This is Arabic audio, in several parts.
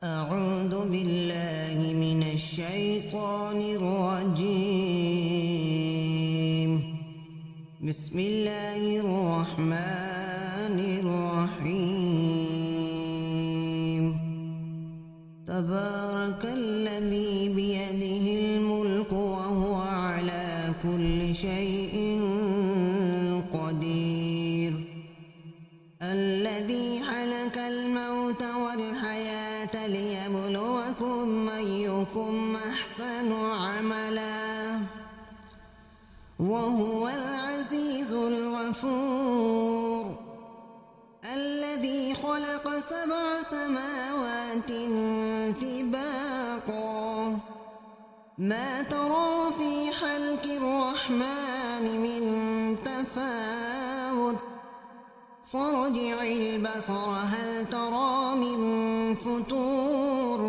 أعوذ بالله من الشيطان الرجيم. بسم الله الرحمن الرحيم. تبارك الذي بيده الملك وهو على كل شيء قدير. الذي خلق الموت والحياة ليبلوكم أيكم أحسن عملا وهو العزيز الغفور. الذي خلق 7 سماوات طباقا ما ترى في خلق الرحمن من تفاوت فارجع البصر هل ترى من فتور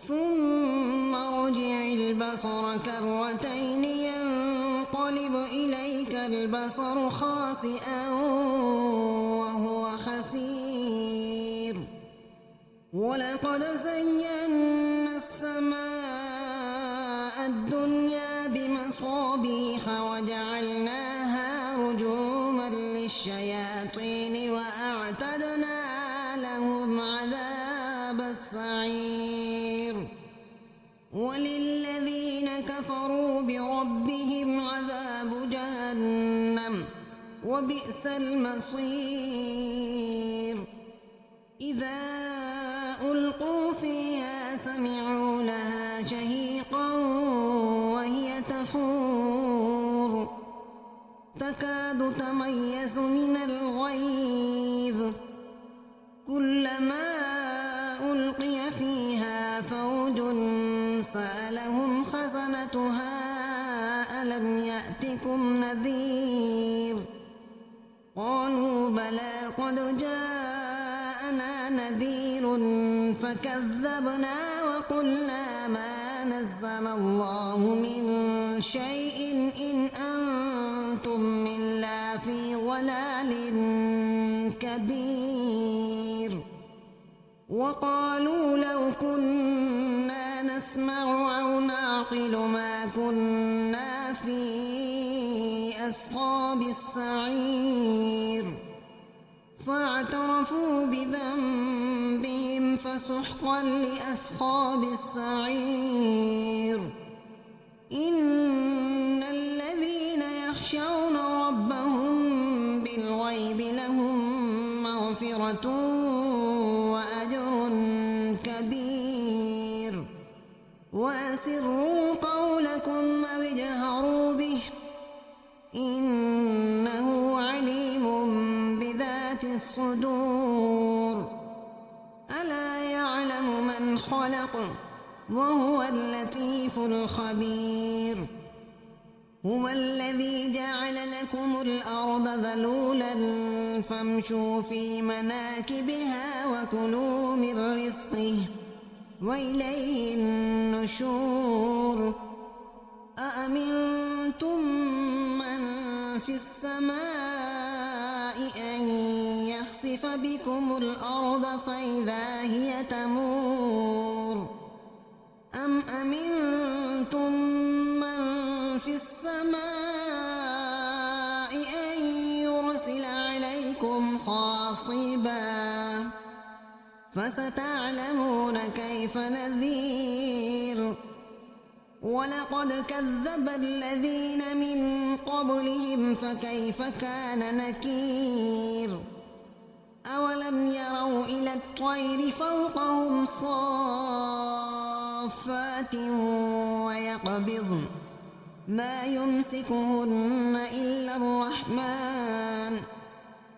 ثم ارجع البصر كرتين ينقلب إليك البصر خاسئا وهو حسير. ولقد زينا السماء الدنيا بمصابيح وجعلناها رجوما للشياطين وأعتدنا لهم عذاب السعير. وللذين كفروا بربهم عذاب جهنم وبئس المصير. إذا ألقوا فيها سمعوا لها شهيقا وهي تفور تكاد تميز من الغيظ كلما ألقي فيها فوج سألهم خزنتها ألم يأتكم نذير قالوا بلى قد جاءنا نذير فكذبنا وقلنا ما نزل الله من شيء إن أنتم إلا في ضلال كبير. وقالوا لو كنا نسمع أو نعقل ما كنا في أصحاب السعير فاعترفوا بذنبهم فسحقا لأصحاب السعير. إن الذين يخشون ربهم بالغيب لهم مغفرة وأجر كبير. وأسروا قولكم أو اجهروا به إنه عليم بذات الصدور. ألا يعلم من خلق وهو اللطيف الخبير. هو الذي جعل لكم الأرض ذلولا فامشوا في مناكبها وكلوا من رزقه وإليه النشور. أأمنتم من في السماء أن يخسف بكم الأرض فإذا هي تمور أم أمنتم من في السماء أن يرسل عليكم حاصبا فستعلمون كيف نذير. ولقد كذب الذين من قبلهم فكيف كان نكير. أولم يروا إلى الطير فوقهم صافات ويقبضن ما يمسكهن إلا الرحمن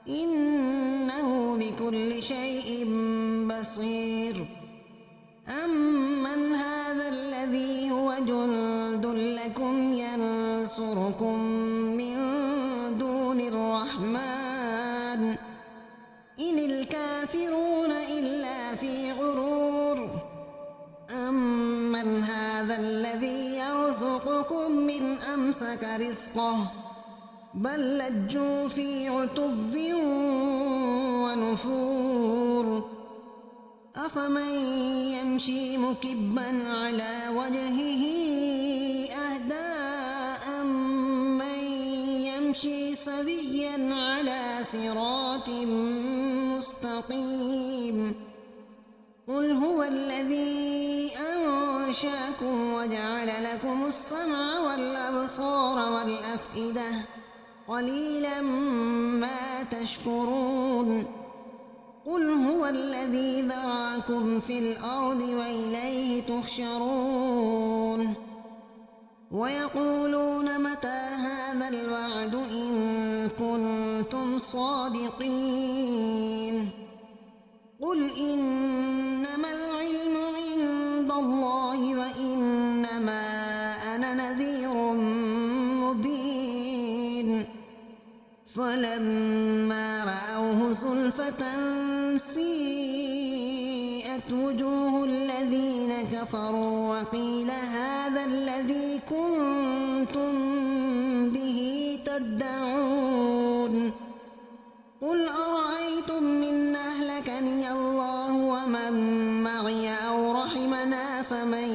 إنه بكل شيء بصير. أمن هذا الذي هو جند لكم ينصركم من دون الرحمن إن الكافرون إلا في غرور. أمن هذا الذي يرزقكم من أمسك رزقه بل لجوا في عتب ونفور. أفمن يمشي مكبا على وجهه أهدى أمن يمشي سويا على صراط مستقيم قل هو الذي أنشأكم وجعل لكم السمع والأبصار والأفئدة قليلا ما تشكرون قل هو الذي ذرأكم في الأرض وإليه تحشرون ويقولون متى هذا الوعد إن كنتم صادقين قل إنما العلم عند الله وإنما أنا نذير مبين فلما رأوه زلفة سيئت وجوه الذين كفروا وقيل هذا الذي كنتم به تدعون قل أرأيتم إن أهلكني الله ومن معي أو رحمنا فمن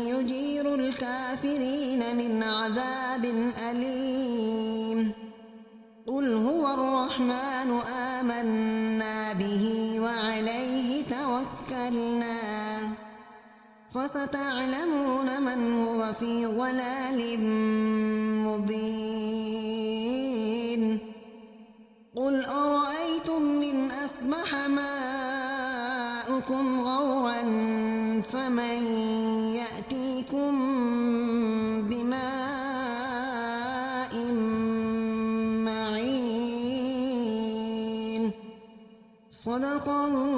يجير الكافرين من عذاب أليم قل هو الرحمن آمنا به وعليه توكلنا فستعلمون من هو في ضلال مبين قل أرأيتم إن أصبح ماؤكم غورا فمن يأتيكم بماء معين صدق الله